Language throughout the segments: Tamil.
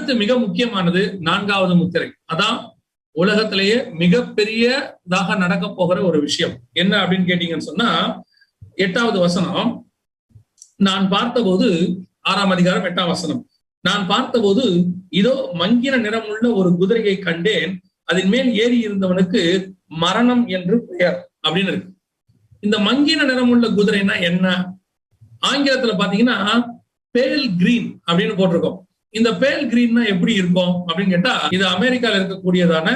அடுத்து மிக முக்கியமானது 4வது முத்திரை. அதான் உலகத்திலேயே மிகப்பெரியதாக நடக்க போகிற ஒரு விஷயம். என்ன அப்படின்னு கேட்டீங்கன்னு சொன்னா 8வது வசனம். நான் பார்த்தபோது 6ஆம் அதிகாரம் 8ஆம் வசனம். நான் பார்த்தபோது இதோ மங்கின நிறமுள்ள ஒரு குதிரையை கண்டேன். அதன் மேல் ஏறி இருந்தவனுக்கு மரணம் என்று பெயர் அப்படின்னு இருக்கு. இந்த மங்கின நிறமுள்ள குதிரைனா என்ன? ஆங்கிலத்துல பாத்தீங்கன்னா பேல் கிரீன் அப்படின்னு போட்டிருக்கோம். இந்த பேல் கிரீன்னா எப்படி இருக்கும் அப்படின்னு கேட்டா, இது அமெரிக்கால இருக்கக்கூடியதான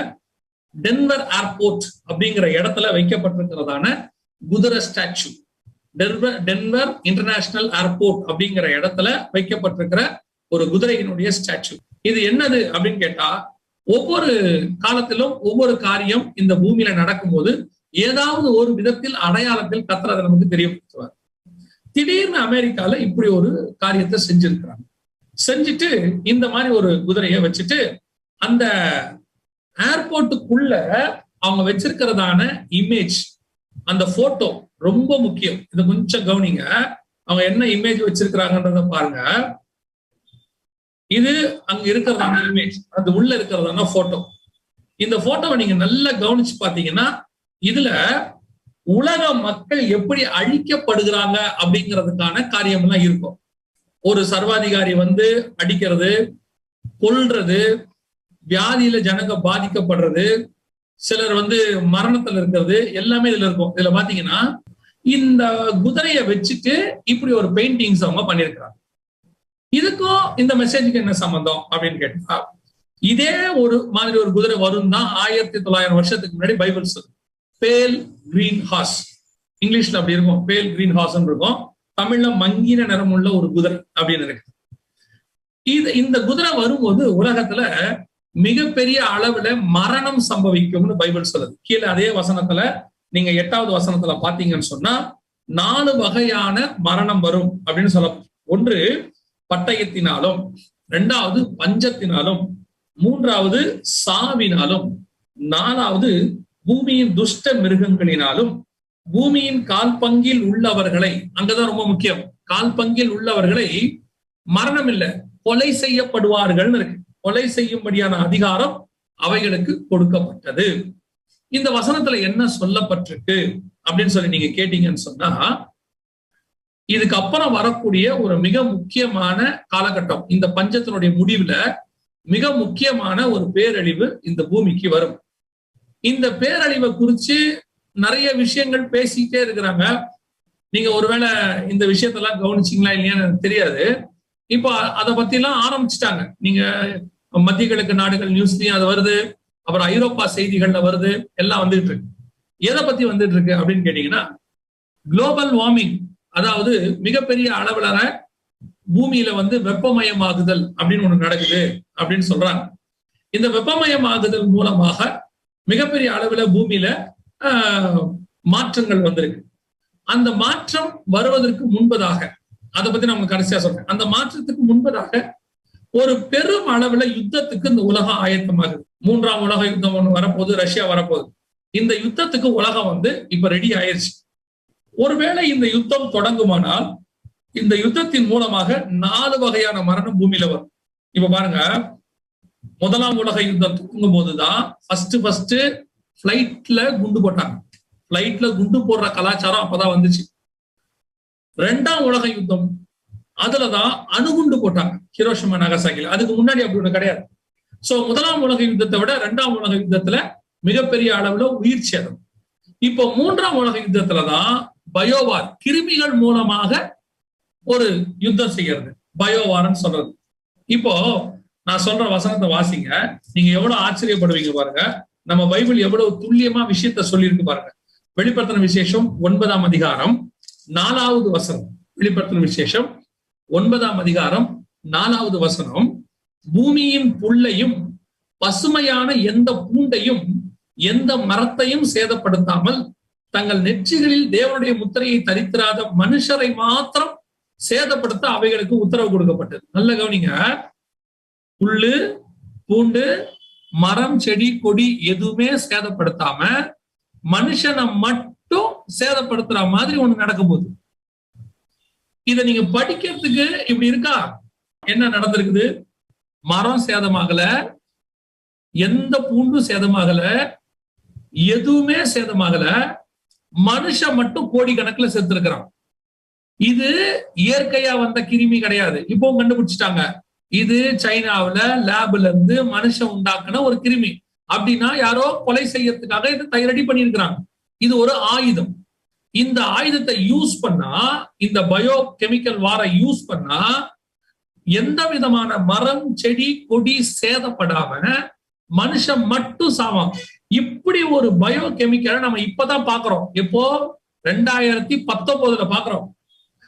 டென்வர் ஏர்போர்ட் அப்படிங்கிற இடத்துல வைக்கப்பட்டிருக்கிறதான குதிரை ஸ்டாச்சு. டென்வர் இன்டர்நேஷனல் ஏர்போர்ட் அப்படிங்கிற இடத்துல வைக்கப்பட்டிருக்கிற ஒரு குதிரையினுடைய ஸ்டாச்சு. இது என்னது அப்படின்னு கேட்டா, ஒவ்வொரு காலத்திலும் ஒவ்வொரு காரியம் இந்த பூமியில நடக்கும்போது ஏதாவது ஒரு விதத்தில் அடையாளத்தில் கர்த்தர் நமக்கு தெரியப்படுத்துவார். திடீர்னு அமெரிக்கால இப்படி ஒரு காரியத்தை செஞ்சிருக்கிறாங்க. செஞ்சுட்டு இந்த மாதிரி ஒரு குதிரையை வச்சுட்டு அந்த ஏர்போர்ட்டுக்குள்ள அவங்க வச்சிருக்கிறதான இமேஜ், அந்த போட்டோ ரொம்ப முக்கியம். இதை கொஞ்சம் கவனிங்க. அவங்க என்ன இமேஜ் வச்சிருக்கிறாங்கன்றத பாருங்க. இது அங்க இருக்கிறதான இமேஜ், அது உள்ள இருக்கிறதான போட்டோ. இந்த போட்டோவை நீங்க நல்லா கவனிச்சு பாத்தீங்கன்னா இதுல உலக மக்கள் எப்படி அழிக்கப்படுகிறாங்க அப்படிங்கிறதுக்கான காரியம் எல்லாம் இருக்கும். ஒரு சர்வாதிகாரி அடிக்கிறது, கொல்றது, வியாதியில ஜனங்க பாதிக்கப்படுறது, சிலர் மரணத்துல இருக்கிறது, எல்லாமே இதுல இருக்கும். இதுல பாத்தீங்கன்னா இந்த குதிரையை வச்சுட்டு இப்படி ஒரு பெயிண்டிங்ஸ் அவங்க பண்ணிருக்கிறாங்க. இதுக்கும் இந்த மெசேஜுக்கு என்ன சம்பந்தம் அப்படின்னு கேட்டா, இதே ஒரு மாதிரி ஒரு குதிரை வரும் தான் 1900 வருஷத்துக்கு முன்னாடி பைபிள் சொல்லு. பேல் கிரீன் ஹார்ஸ், இங்கிலீஷ்ல அப்படி இருக்கும், பேல் கிரீன் ஹார்ஸ் இருக்கும். தமிழ்ல மங்கின நிறமுள்ள ஒரு குதிரை அப்படின்னு இருக்கு. இந்த குதிரை வரும்போது உலகத்துல மிகப்பெரிய அளவுல மரணம் சம்பவிக்கும்னு பைபிள் சொல்லுது. கீழே அதே வசனத்துல நீங்க 8வது வசனத்துல பாத்தீங்கன்னு சொன்னா 4 வகையான மரணம் வரும் அப்படின்னு சொல்ல. ஒன்று பட்டயத்தினாலும், 2வது பஞ்சத்தினாலும், 3வது சாவினாலும், 4வது பூமியின் துஷ்ட மிருகங்களினாலும், பூமியின் கால்பங்கில் உள்ளவர்களை, அங்கதான் ரொம்ப முக்கியம், கால்பங்கில் உள்ளவர்களை மரணம் இல்லை கொலை செய்யப்படுவார்கள் இருக்கு. கொலை செய்யும்படியான அதிகாரம் அவைகளுக்கு கொடுக்கப்பட்டது. இந்த வசனத்துல என்ன சொல்லப்பட்டிருக்கு அப்படின்னு சொல்லி நீங்க கேட்டீங்கன்னு சொன்னா, இதுக்கு அப்புறம் வரக்கூடிய ஒரு மிக முக்கியமான காலகட்டம், இந்த பஞ்சத்தினுடைய முடிவுல மிக முக்கியமான ஒரு பேரழிவு இந்த பூமிக்கு வரும். இந்த பேரழிவை குறிச்சு நிறைய விஷயங்கள் பேசிக்கிட்டே இருக்கிறாங்க. நீங்க ஒருவேளை இந்த விஷயத்தெல்லாம் கவனிச்சிங்களா இல்லையான்னு எனக்கு தெரியாது. இப்போ அதை பத்தி எல்லாம் ஆரம்பிச்சுட்டாங்க. நீங்க மத்திய கிழக்கு நாடுகள் நியூஸ்லயும் அது வருது, அப்புறம் ஐரோப்பா செய்திகள்ல வருது, எல்லாம் வந்துட்டு இருக்கு. எதை பத்தி வந்துட்டு இருக்கு அப்படின்னு கேட்டீங்கன்னா, குளோபல் வார்மிங், அதாவது மிகப்பெரிய அளவுல பூமியில வெப்பமயமாகுதல் அப்படின்னு ஒண்ணு நடக்குது அப்படின்னு சொல்றாங்க. இந்த வெப்பமயமாகுதல் மூலமாக மிகப்பெரிய அளவுல பூமியில மாற்றங்கள் வந்திருக்கு. அந்த மாற்றம் வருவதற்கு முன்பதாக, அதை பத்தி நான் கடைசியா சொல்றேன், அந்த மாற்றத்துக்கு முன்பதாக ஒரு பெரும் அளவுல யுத்தத்துக்கு இந்த உலகம் ஆயத்தமாகுது. 3ஆம் உலக யுத்தம் ஒண்ணு வரப்போகுது, ரஷ்யா வரப்போகுது. இந்த யுத்தத்துக்கு உலகம் இப்ப ரெடி ஆயிடுச்சு. ஒருவேளை இந்த யுத்தம் தொடங்குமானால் இந்த யுத்தத்தின் மூலமாக 4 வகையான மரணம் பூமியில வரும். இப்ப பாருங்க, 1ஆம் உலக யுத்தம் தொடங்கும் போதுதான் ஃபர்ஸ்ட் பிளைட்ல குண்டு போட்டாங்க. பிளைட்ல குண்டு போடுற கலாச்சாரம் அப்பதான் வந்துச்சு. 2ஆம் உலக யுத்தம் அதுலதான் அணுகுண்டு போட்டாங்க, ஹிரோஷிமா நாகசாகில. அதுக்கு முன்னாடி அப்படி ஒண்ணு கிடையாது. சோ 1ஆம் உலக யுத்தத்தை விட 2ஆம் உலக யுத்தத்துல மிகப்பெரிய அளவுல உயிர் சேதம். இப்போ 3ஆம் உலக யுத்தத்துலதான் பயோவார், கிருமிகள் மூலமாக ஒரு யுத்தம் செய்யறது, பயோவார்ன்னு சொல்றது. இப்போ நான் சொல்ற வசனத்தை வாசிங்க, நீங்க எவ்வளவு ஆச்சரியப்படுவீங்க பாருங்க. நம்ம பைபிள் எவ்வளவு துல்லியமா விஷயத்த சொல்லியிருக்கு பாருங்க. வெளிப்படுத்தின விசேஷம் 9ஆம் அதிகாரம் 4வது வசனம். வெளிப்படுத்தின விசேஷம் 9ஆம் அதிகாரம் 4வது வசனம். பூமியின் புல்லையும் பசுமையான எந்த பூண்டையும் எந்த மரத்தையும் சேதப்படுத்தாமல் தங்கள் நெற்றிகளில் தேவனுடைய முத்திரையை தரித்திராத மனுஷரை மாத்திரம் சேதப்படுத்த அவைகளுக்கு உத்தரவு கொடுக்கப்பட்டது. நல்ல கவனிங்க. புல்லு, பூண்டு, மரம், செடி, கொடி எதுவுமே சேதப்படுத்தாம மனுஷனை மட்டும் சேதப்படுத்துற மாதிரி ஒண்ணு நடக்க போகுது. இத நீங்க படிக்கிறதுக்கு இப்படி இருக்கா? என்ன நடந்திருக்குது? மரம் சேதமாகல, எந்த பூண்டும் சேதமாகல, எதுவுமே சேதமாகல. மனுஷன் மட்டும் கோடிக்கணக்கில் செத்து இருக்கிறான். இது இயற்கையா வந்த கிருமி கிடையாது. இப்போ கண்டுபிடிச்சிட்டாங்க இது சைனாவுல லேப்ல இருந்து மனுஷன் உண்டாக்குன ஒரு கிருமி. அப்படின்னா யாரோ கொலை செய்யறதுக்காக இதை ரெடி பண்ணியிருக்கிறாங்க. இது ஒரு ஆயுதம். இந்த ஆயுதத்தை யூஸ் பண்ணா, இந்த பயோ கெமிக்கல் வார யூஸ் பண்ணா எந்த விதமான மரம் செடி கொடி சேதப்படாம மனுஷன் மட்டும் சாவான். இப்படி ஒரு பயோ கெமிக்கலை நம்ம இப்பதான் பாக்குறோம். எப்போ 2019 பாக்குறோம்.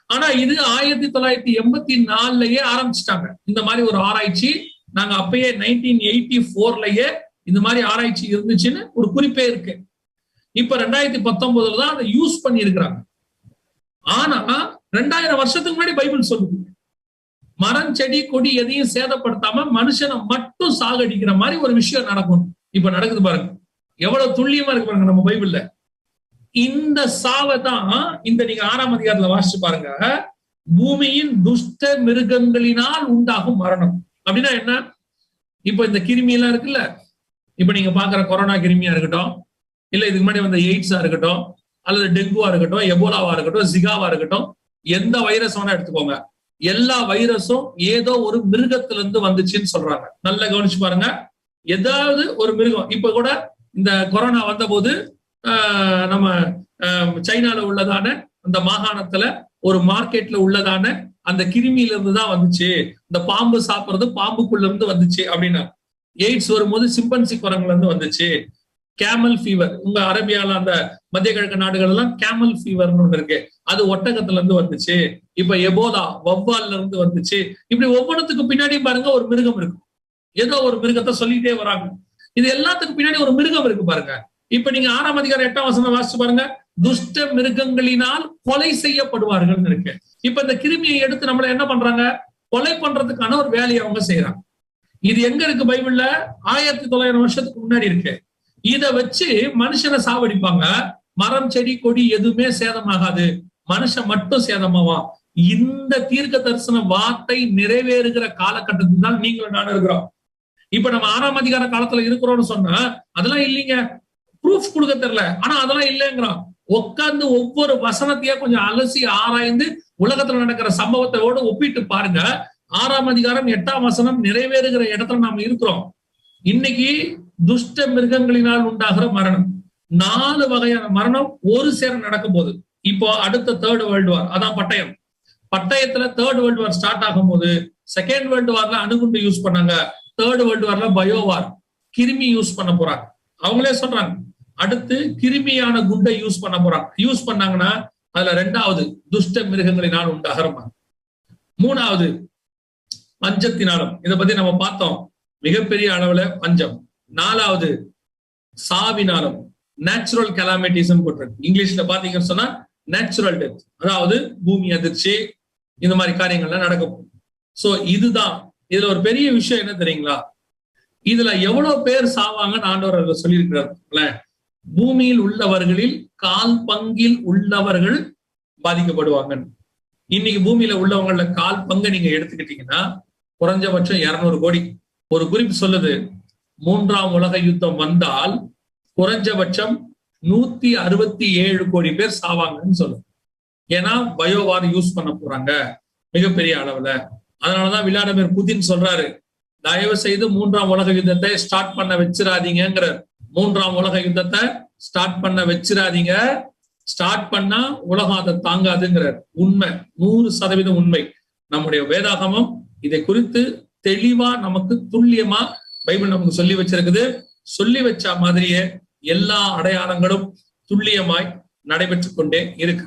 ஆனா இது 1984லயே ஆரம்பிச்சிட்டாங்க இந்த மாதிரி ஒரு ஆராய்ச்சி. நாங்க அப்பயே 1984லயே இந்த மாதிரி ஆராய்ச்சி இருந்துச்சுன்னு ஒரு குறிப்பே இருக்கு. இப்ப 2019 தான் அதை யூஸ் பண்ணி இருக்கிறாங்க. ஆனா 2000 வருஷத்துக்கு முன்னாடி பைபிள் சொல்லுது மரம் செடி கொடி எதையும் சேதப்படுத்தாம மனுஷனை மட்டும் சாகடிக்கிற மாதிரி ஒரு விஷயம் நடக்கும். இப்ப நடக்குது பாருங்க, எவ்வளவு துல்லியமா இருக்கு பாருங்க நம்ம பைபிள்ல. இந்த சாவை தான் இந்த நீங்க 6ஆம் அதிகாரத்துல வாசிச்சு பாருங்க, பூமியின் துஷ்ட மிருகங்களினால் உண்டாகும் மரணம். அப்படின்னா என்ன? இப்ப இந்த கிருமி எல்லாம் இருக்குல்ல, இப்ப நீங்க பாக்குற கொரோனா கிருமியா இருக்கட்டும், இல்ல இதுக்கு முன்னாடி வந்த எய்ட்ஸா இருக்கட்டும், அல்லது டெங்குவா இருக்கட்டும், எபோலாவா இருக்கட்டும், ஜிகாவா இருக்கட்டும், எந்த வைரஸ் வேணா எடுத்துக்கோங்க, எல்லா வைரஸும் ஏதோ ஒரு மிருகத்துல இருந்து வந்துச்சுன்னு சொல்றாங்க. நல்லா கவனிச்சு பாருங்க. ஏதாவது ஒரு மிருகம். இப்ப கூட இந்த கொரோனா வந்த போது நம்ம சைனால உள்ளதான அந்த மாகாணத்துல ஒரு மார்க்கெட்ல உள்ளதான அந்த கிருமியில இருந்து தான் வந்துச்சு. இந்த பாம்பு சாப்பிடுறது பாம்புக்குள்ள இருந்து வந்துச்சு அப்படின்னா, எய்ட்ஸ் வரும்போது சிம்பன்சி குரங்குல இருந்து வந்துச்சு. கேமல் ஃபீவர், உங்க அரேபியால அந்த மத்திய கிழக்கு நாடுகள் எல்லாம் கேமல் ஃபீவர்னு ஒண்ணு இருக்கு, அது ஒட்டகத்துல இருந்து வந்துச்சு. இப்ப எபோலா வவ்வால்ல இருந்து வந்துச்சு. இப்படி ஒவ்வொன்றுத்துக்கு பின்னாடி பாருங்க ஒரு மிருகம் இருக்கும். ஏதோ ஒரு மிருகத்தை சொல்லிட்டே வராங்க. இது எல்லாத்துக்கும் பின்னாடி ஒரு மிருகம் இருக்கு பாருங்க. இப்ப நீங்க 6ஆம் அதிகாரம் 8ஆம் வசனம் வாசிச்சு பாருங்க, துஷ்ட மிருகங்களினால் கொலை செய்யப்படுவார்கள் இருக்கு. இப்ப இந்த கிருமியை எடுத்து நம்மள என்ன பண்றாங்க? கொலை பண்றதுக்கான ஒரு வேலையை அவங்க செய்யறாங்க. இது எங்க இருக்கு பைபிள்ல? 1900 வருஷத்துக்கு முன்னாடி இருக்கு. இத வச்சு மனுஷனை சாவடிப்பாங்க. மரம் செடி கொடி எதுவுமே சேதமாகாது, மனுஷன் மட்டும் சேதமாவான். இந்த தீர்க்க தரிசன வார்த்தை நிறைவேறுகிற காலகட்டத்தில் தான் நீங்களும் நானும் இருக்கிறோம். இப்ப நம்ம 6ஆம் அதிகார காலத்துல இருக்கிறோம்னு சொன்னா அதெல்லாம் இல்லைங்க, ப்ரூஃப் கொடுக்க தெரியல, ஆனா அதெல்லாம் இல்லைங்கிறோம். உட்கார்ந்து ஒவ்வொரு வசனத்தையே கொஞ்சம் அலசி ஆராய்ந்து உலகத்துல நடக்கிற சம்பவத்தோட ஒப்பிட்டு பாருங்க. 6ஆம் அதிகாரம் 8ஆம் வசனம் நிறைவேறுகிற இடத்துல நாம இருக்கிறோம். இன்னைக்கு துஷ்ட மிருகங்களினால் உண்டாகிற மரணம், 4 வகையான மரணம் ஒரு சேர நடக்கும் போது. இப்போ அடுத்த 3rd வேர்ல்டு வார், அதான் பட்டயம். பட்டயத்துல 3rd வேர்ல்டு வார் ஸ்டார்ட் ஆகும் போது 2nd வேர்ல்டு வார்ல அணுகுண்டு யூஸ் பண்ணாங்க, 3rd வேர்ல்டு வார்ல பயோவார் கிருமி யூஸ் பண்ண போறாங்க. அவங்களே சொல்றாங்க அடுத்து கிருமியான குண்டை யூஸ் பண்ண போறாங்க. யூஸ் பண்ணாங்கன்னா அதுல 2வது துஷ்ட மிருகங்களினால் உண்டாகிற மரணம், 3வது பஞ்சத்தினாலும், இதை பத்தி நம்ம பார்த்தோம், மிகப்பெரிய அளவுல பஞ்சம், 4வது சாவினாலும், நேச்சுரல் கலாமிட்டிஸ் போட்டிருக்கு. இங்கிலீஷ்ல பாத்தீங்கன்னு சொன்னா நேச்சுரல் டெத், அதாவது பூமி அதிர்ச்சி, இந்த மாதிரி காரியங்கள்லாம் நடக்கும். சோ இதுதான் இதுல ஒரு பெரிய விஷயம் என்ன தெரியுங்களா? இதுல எவ்வளவு பேர் சாவாங்கன்னு ஆண்டவர் அதுல சொல்லியிருக்கிறார். பூமியில் உள்ளவர்களில் 1/4 பங்கில் உள்ளவர்கள் பாதிக்கப்படுவாங்க. இன்னைக்கு பூமியில உள்ளவங்கள 1/4 பங்கு நீங்க எடுத்துக்கிட்டீங்கன்னா குறைஞ்சபட்சம் 200 கோடி. ஒரு குறிப்பு சொல்லுது, 3ஆம் உலக யுத்தம் வந்தால் குறைஞ்சபட்சம் 167 கோடி பேர் சாவாங்கன்னு சொல்லுது. ஏன்னா பயோவார் யூஸ் பண்ண போறாங்க மிகப்பெரிய அளவுல. அதனாலதான் விளாடிமிர் புதின் சொல்றாரு, தயவு செய்து 3ஆம் உலக யுத்தத்தை ஸ்டார்ட் பண்ண வச்சிடாதீங்கிறார். 3ஆம் உலக யுத்தத்தை ஸ்டார்ட் பண்ண வச்சிடாதீங்க, ஸ்டார்ட் பண்ணா உலகம் அதை தாங்காதுங்கிறார். உண்மை, 100% உண்மை. நம்முடைய வேதாகமம் இதை குறித்து தெளிவா நமக்கு துல்லியமா பைபிள் நமக்கு சொல்லி வச்சிருக்குது. சொல்லி வச்ச மாதிரியே எல்லா அடையாளங்களும் துல்லியமாய் நடைபெற்று கொண்டே இருக்கு.